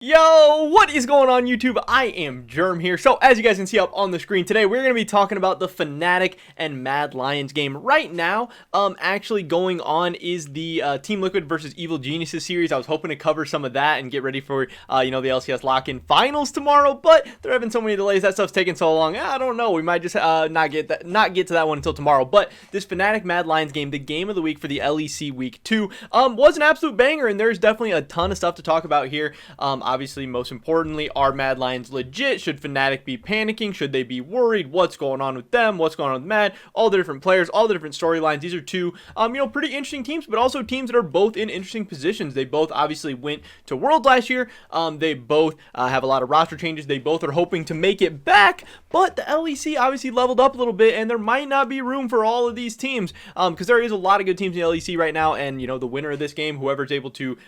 Yo, what is going on YouTube? I am Germ here. So as you guys can see up on the screen today, we're going to be talking about the Fnatic and Mad Lions game. Right now, actually going on is the Team Liquid versus Evil Geniuses series. I was hoping to cover some of that and get ready for, the LCS lock-in finals tomorrow, but there have been so many delays. That stuff's taking so long. I don't know. We might just not get to that one until tomorrow. But this Fnatic Mad Lions game, the game of the week for the LEC Week 2, was an absolute banger, and there's definitely a ton of stuff to talk about here. Obviously, most importantly, are Mad Lions legit? Should Fnatic be panicking? Should they be worried? What's going on with them? What's going on with Mad? All the different players, all the different storylines. These are two, pretty interesting teams, but also teams that are both in interesting positions. They both obviously went to Worlds last year. They both have a lot of roster changes. They both are hoping to make it back, but the LEC obviously leveled up a little bit, and there might not be room for all of these teams because there is a lot of good teams in the LEC right now, and, the winner of this game, whoever's able to,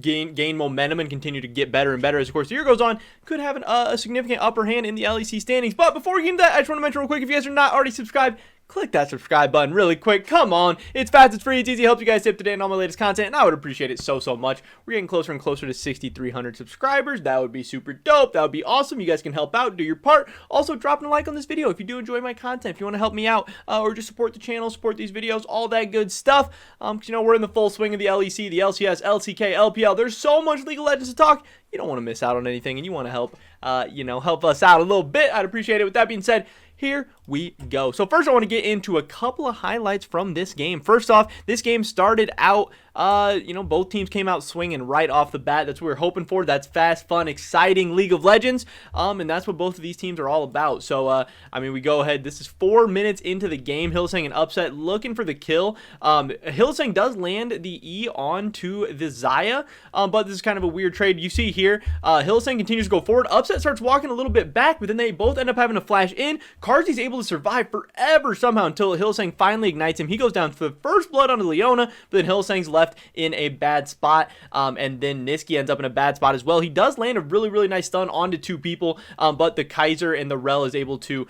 gain momentum and continue to get better and better as of course the year goes on, could have a significant upper hand in the LEC standings. But before we get into that, I just want to mention real quick, if you guys are not already subscribed, click that subscribe button really quick. Come on, it's fast, it's free, it's easy, it helps you guys stay up to date on all my latest content, and I would appreciate it so much. We're getting closer and closer to 6,300 subscribers. That would be super dope. That would be awesome. You guys can help out, do your part. Also, dropping a like on this video if you do enjoy my content, if you want to help me out, or just support the channel, support these videos, all that good stuff. Because we're in the full swing of the LEC, the LCS, LCK, LPL. There's so much League of Legends to talk. You don't want to miss out on anything, and you want to help, help us out a little bit. I'd appreciate it. With that being said, here we go. So first I want to get into a couple of highlights from this game. First off, this game started out, both teams came out swinging right off the bat. That's what we're hoping for. That's fast, fun, exciting League of Legends, and that's what both of these teams are all about. So, we go ahead. This is 4 minutes into the game. Hylissang an upset, looking for the kill. Hylissang does land the E onto the Xayah, but this is kind of a weird trade. You see here, Hylissang continues to go forward. Upset starts walking a little bit back, but then they both end up having to flash in. Carzzy's able to survive forever somehow until Hylissang finally ignites him. He goes down for the first blood onto Leona, but then Hylissang's left in a bad spot, and then Nisqy ends up in a bad spot as well. He does land a really nice stun onto two people, but the Kaiser and the Rel is able to,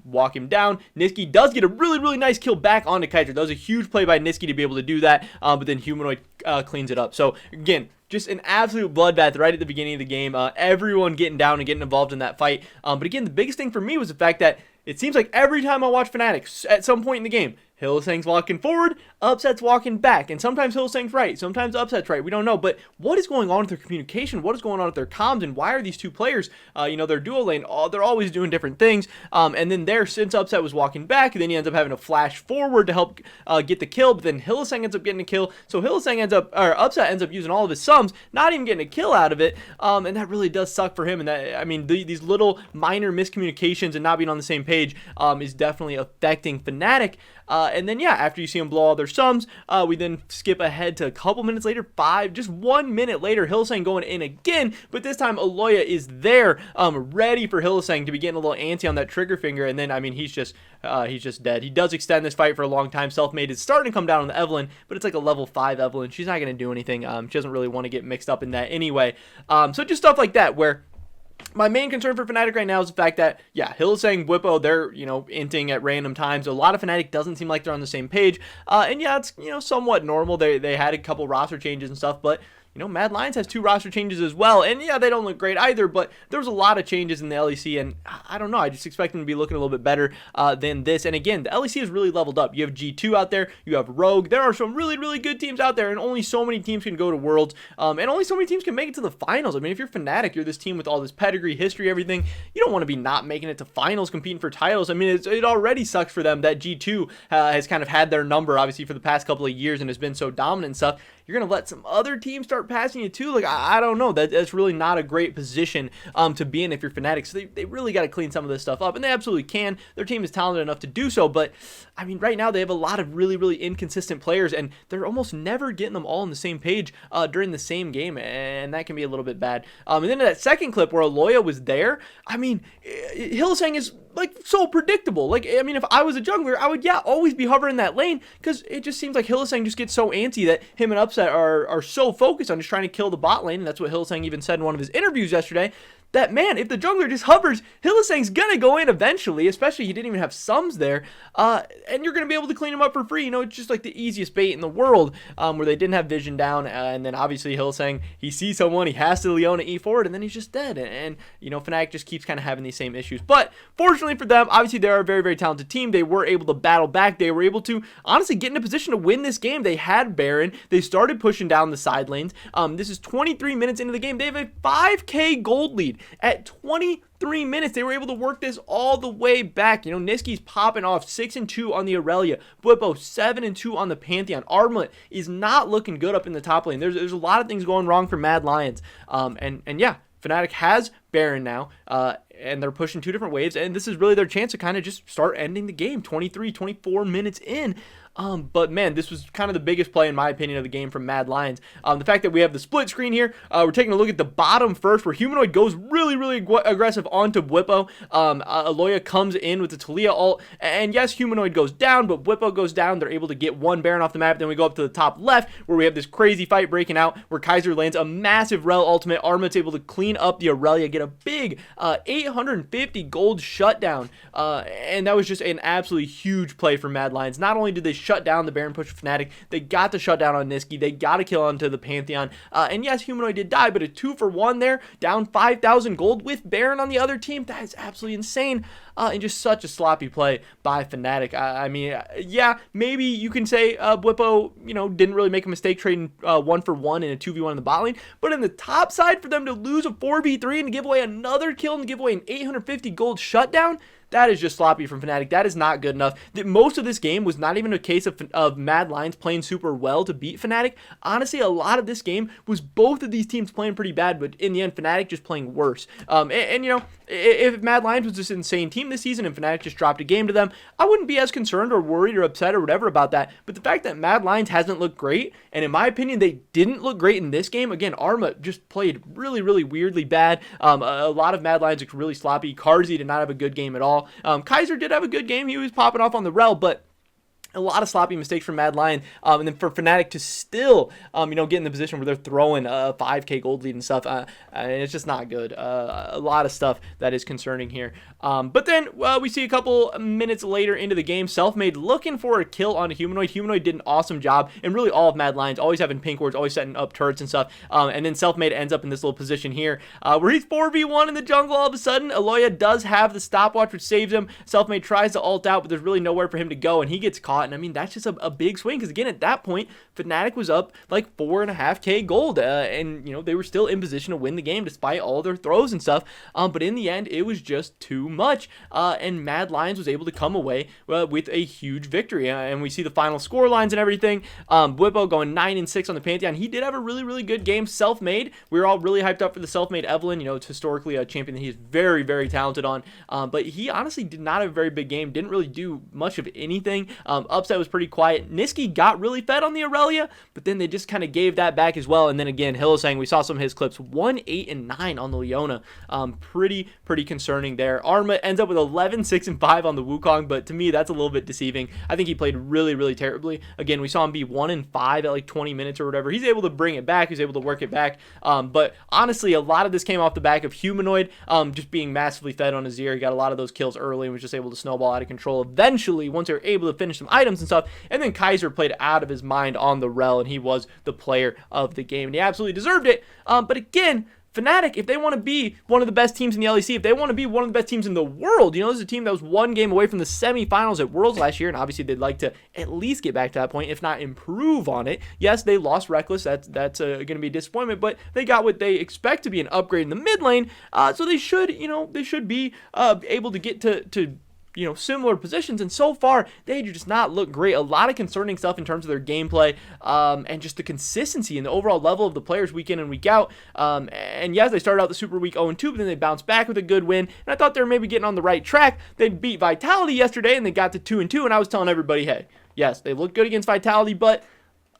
walk him down. Nisqy does get a really nice kill back onto Kaiser. That was a huge play by Nisqy to be able to do that, but then Humanoid cleans it up. So again, just an absolute bloodbath right at the beginning of the game. Everyone getting down and getting involved in that fight. But again, the biggest thing for me was the fact that it seems like every time I watch Fnatic, at some point in the game, Hylissang's walking forward, Upset's walking back, and sometimes Hylissang's right, sometimes Upset's right, we don't know, but what is going on with their communication, what is going on with their comms, and why are these two players, their duo lane, they're always doing different things, and then there, since Upset was walking back, then he ends up having to flash forward to help get the kill, but then Hylissang ends up getting a kill, so Upset ends up using all of his sums, not even getting a kill out of it, and that really does suck for him, and that, these little minor miscommunications and not being on the same page is definitely affecting Fnatic. And then, after you see them blow all their sums, we then skip ahead to a couple minutes later, just 1 minute later, Hylissang going in again, but this time Aloya is there, ready for Hylissang to be getting a little antsy on that trigger finger, and then, he's just dead. He does extend this fight for a long time. Selfmade is starting to come down on the Evelynn, but it's like a level 5 Evelynn. She's not going to do anything. She doesn't really want to get mixed up in that anyway. So just stuff like that, where my main concern for Fnatic right now is the fact that, Hylissang, Bwipo, they're, inting at random times. A lot of Fnatic doesn't seem like they're on the same page. And it's, somewhat normal. They had a couple roster changes and stuff, but Mad Lions has 2 roster changes as well, and they don't look great either, but there was a lot of changes in the LEC, and I don't know, I just expect them to be looking a little bit better than this. And again, the LEC is really leveled up. You have G2 out there, you have Rogue, there are some really good teams out there, and only so many teams can go to Worlds, and only so many teams can make it to the finals. If you're Fnatic, you're this team with all this pedigree, history, everything, you don't want to be not making it to finals, competing for titles. It already sucks for them that G2 has kind of had their number, obviously, for the past couple of years and has been so dominant and stuff. You're going to let some other teams start passing you too? Like, I don't know. That's really not a great position to be in if you're Fnatic. So they really got to clean some of this stuff up, and they absolutely can. Their team is talented enough to do so, but, right now they have a lot of really inconsistent players, and they're almost never getting them all on the same page during the same game, and that can be a little bit bad. And then in that second clip where Aloya was there, Hylissang is so predictable. If I was a jungler, I would always be hovering that lane, because it just seems like Hylissang just gets so antsy that him and Upset are so focused on just trying to kill the bot lane, and that's what Hylissang even said in one of his interviews yesterday, that, man, if the jungler just hovers, Hylissang's gonna go in eventually, especially he didn't even have sums there, and you're gonna be able to clean him up for free. You know, it's just like the easiest bait in the world, where they didn't have vision down, and then obviously Hylissang, he sees someone, he has to Leona E forward, and then he's just dead, and you know, Fnatic just keeps kind of having these same issues. But fortunately for them, obviously they are a very, very talented team. They were able to battle back. They were able to honestly get in a position to win this game. They had Baron. They started pushing down the side lanes. This is 23 minutes into the game. They have a 5k gold lead at 23 minutes. They were able to work this all the way back. You know, Niski's popping off 6-2 on the Aurelia. Bwipo 7-2 on the Pantheon. Armlet is not looking good up in the top lane. There's a lot of things going wrong for Mad Lions. And yeah, Fnatic has Baron now, and they're pushing 2 different waves, and this is really their chance to kind of just start ending the game 23, 24 minutes in. But man, this was kind of the biggest play in my opinion of the game from Mad Lions. The fact that we have the split screen here, we're taking a look at the bottom first, where Humanoid goes really, really aggressive onto Bwipo. Aloya comes in with the Talia ult, and yes, Humanoid goes down, but Bwipo goes down. They're able to get one Baron off the map. Then we go up to the top left, where we have this crazy fight breaking out, where Kaiser lands a massive Rel ultimate. Arma's able to clean up the Aurelia, get a big 850 gold shutdown, and that was just an absolutely huge play for Mad Lions. Not only did they shut down the Baron push of Fnatic, they got the shutdown on Niski, they got a kill onto the Pantheon, and yes, Humanoid did die, but a 2-for-1 there, down 5,000 gold with Baron on the other team. That is absolutely insane, and just such a sloppy play by Fnatic. I mean, yeah, maybe you can say Bwipo, you know, didn't really make a mistake trading 1-for-1 in a 2v1 in the bot lane, but in the top side, for them to lose a 4v3 and to give away another kill and to give away an 850 gold shutdown, that is just sloppy from Fnatic. That is not good enough. Most of this game was not even a case of Mad Lions playing super well to beat Fnatic. Honestly, a lot of this game was both of these teams playing pretty bad, but in the end, Fnatic just playing worse. And you know, if Mad Lions was this insane team this season and Fnatic just dropped a game to them, I wouldn't be as concerned or worried or upset or whatever about that. But the fact that Mad Lions hasn't looked great, and in my opinion, they didn't look great in this game. Again, Arma just played really, really weirdly bad. A lot of Mad Lions looked really sloppy. Carzzy did not have a good game at all. Kaiser did have a good game. He was popping off on the Rel, but a lot of sloppy mistakes from Mad Lion, and then for Fnatic to still, you know, get in the position where they're throwing a 5k gold lead and stuff, and it's just not good. A lot of stuff that is concerning here. But then we see a couple minutes later into the game, Selfmade looking for a kill on a Humanoid. Humanoid did an awesome job, and really all of Mad Lions, always having pink wards, always setting up turrets and stuff, and then Selfmade ends up in this little position here, where he's 4v1 in the jungle all of a sudden. Aloya does have the stopwatch, which saves him. Selfmade tries to ult out, but there's really nowhere for him to go, and he gets caught. And I mean, that's just a big swing, because again, at that point, Fnatic was up like 4.5k gold, and you know, they were still in position to win the game despite all their throws and stuff, but in the end, it was just too much, and Mad Lions was able to come away with a huge victory, and we see the final score lines and everything. Bwipo going 9-6 on the Pantheon. He did have a really, really good game. Selfmade, we were all really hyped up for the Selfmade Evelynn. You know, it's historically a champion that he's very, very talented on, but he honestly did not have a very big game, didn't really do much of anything. Upset was pretty quiet. Niski got really fed on the Aurelia, but then they just kind of gave that back as well. And then again, Hylissang, we saw some of his clips, 1-8-9 on the Leona. Pretty concerning there. Arma ends up with 11-6-5 on the Wukong, but to me, that's a little bit deceiving. I think he played really, really terribly. Again, we saw him be 1-5 at like 20 minutes or whatever. He's able to bring it back. He's able to work it back. But honestly, a lot of this came off the back of Humanoid just being massively fed on Azir. He got a lot of those kills early and was just able to snowball out of control eventually once they were able to finish some items and stuff. And then Kaiser played out of his mind on the Rel, and he was the player of the game, and he absolutely deserved it. But again, Fnatic, if they want to be one of the best teams in the LEC, if they want to be one of the best teams in the world, you know, this is a team that was one game away from the semifinals at Worlds last year, and obviously they'd like to at least get back to that point, if not improve on it. Yes, they lost Reckless. That's going to be a disappointment, but they got what they expect to be an upgrade in the mid lane, so they should, you know, they should be able to get to you know, similar positions, and so far they do just not look great. A lot of concerning stuff in terms of their gameplay, and just the consistency and the overall level of the players week in and week out. And yes, they started out the Super Week 0-2, but then they bounced back with a good win, and I thought they were maybe getting on the right track. They beat Vitality yesterday, and they got to 2-2, and I was telling everybody, hey, yes, they looked good against Vitality, but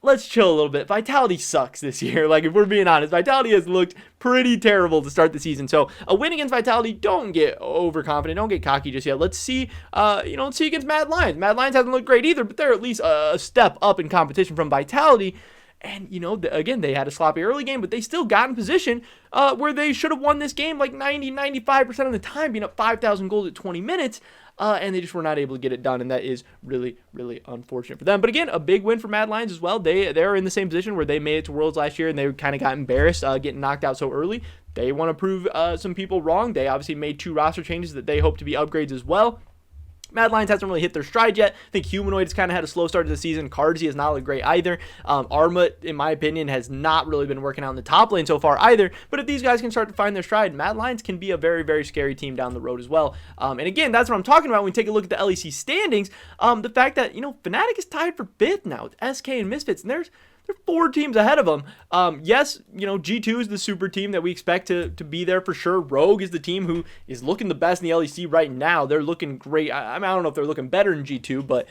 let's chill a little bit. Vitality sucks this year. Like, if we're being honest, Vitality has looked pretty terrible to start the season. So a win against Vitality, don't get overconfident, don't get cocky just yet. Let's see, let's see against Mad Lions. Mad Lions hasn't looked great either, but they're at least a step up in competition from Vitality. And, you know, again, they had a sloppy early game, but they still got in position where they should have won this game like 90-95% of the time, being up 5,000 goals at 20 minutes. And they just were not able to get it done, and that is really, really unfortunate for them. But again, a big win for Mad Lions as well. They're in the same position where they made it to Worlds last year, and they kind of got embarrassed getting knocked out so early. They want to prove some people wrong. They obviously made 2 roster changes that they hope to be upgrades as well. Mad Lions hasn't really hit their stride yet. I think Humanoid has kind of had a slow start to the season. Cardzy has not looked great either. Arma, in my opinion, has not really been working out in the top lane so far either. But if these guys can start to find their stride, Mad Lions can be a very, very scary team down the road as well. And again, that's what I'm talking about when we take a look at the LEC standings. The fact that, you know, Fnatic is tied for 5th now with SK and Misfits, and there's 4 teams ahead of them. Yes, you know, G2 is the super team that we expect to be there for sure. Rogue is the team who is looking the best in the LEC right now. They're looking great. I don't know if they're looking better than G2, but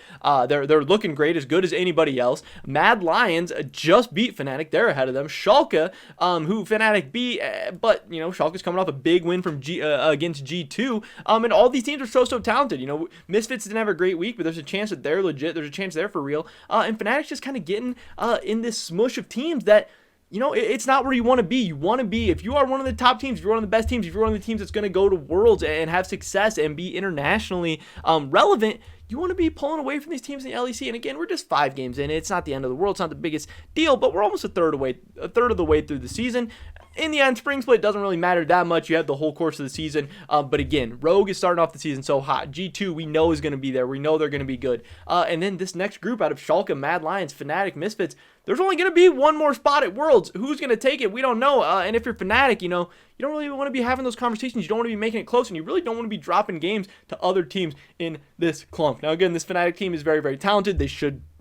they're looking great, as good as anybody else. Mad Lions just beat Fnatic. They're ahead of them. Schalke, who Fnatic beat, but, you know, Schalke's coming off a big win from against G2. And all these teams are so talented. You know, Misfits didn't have a great week, but there's a chance that they're legit. There's a chance they're for real. And Fnatic's just kind of getting in this smush of teams that, you know, it's not where you want to be. You want to be, if you are one of the top teams, if you're one of the best teams, if you're one of the teams that's going to go to Worlds and have success and be internationally relevant, you want to be pulling away from these teams in the LEC. And again, we're just 5 games in. It's not the end of the world. It's not the biggest deal, but we're almost a third of the way through the season. In the end, spring split doesn't really matter that much. You have the whole course of the season. But again, Rogue is starting off the season so hot. G2, we know is going to be there. We know they're going to be good. And then this next group out of Schalke, Mad Lions, Fnatic, Misfits, there's only going to be one more spot at Worlds. Who's going to take it? We don't know. And if you're Fnatic, you know, you don't really want to be having those conversations. You don't want to be making it close, and you really don't want to be dropping games to other teams in this clump. Now, again, this Fnatic team is very, very talented.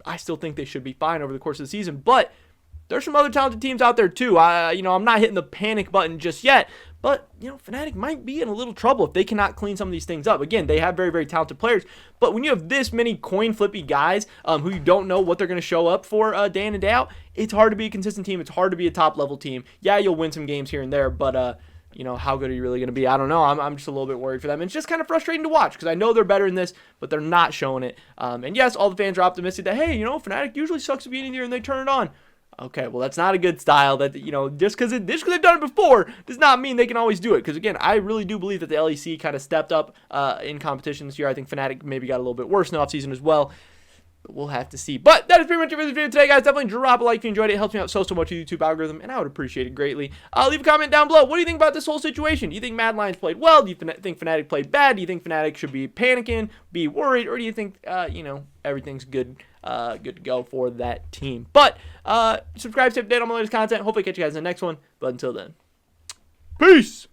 I still think they should be fine over the course of the season, but there's some other talented teams out there too. You know, I'm not hitting the panic button just yet, but, you know, Fnatic might be in a little trouble if they cannot clean some of these things up. Again, they have very, very talented players, but when you have this many coin flippy guys who you don't know what they're going to show up for day in and day out, it's hard to be a consistent team. It's hard to be a top level team. Yeah, you'll win some games here and there, but you know, how good are you really going to be? I don't know. I'm just a little bit worried for them. And it's just kind of frustrating to watch because I know they're better in this, but they're not showing it. And yes, all the fans are optimistic that, hey, you know, Fnatic usually sucks at the beginning of the year and they turn it on. Okay, well, that's not a good style. That, you know, just because they've done it before does not mean they can always do it. Because, again, I really do believe that the LEC kind of stepped up in competition this year. I think Fnatic maybe got a little bit worse in the offseason as well. But we'll have to see. But that is pretty much it for this video today, guys. Definitely drop a like if you enjoyed it. It helps me out so much with the YouTube algorithm, and I would appreciate it greatly. Leave a comment down below. What do you think about this whole situation? Do you think Mad Lions played well? Do you think Fnatic played bad? Do you think Fnatic should be panicking, be worried? Or do you think, you know, everything's good to go for that team? But subscribe to update on my latest content. Hopefully catch you guys in the next one. But until then, peace!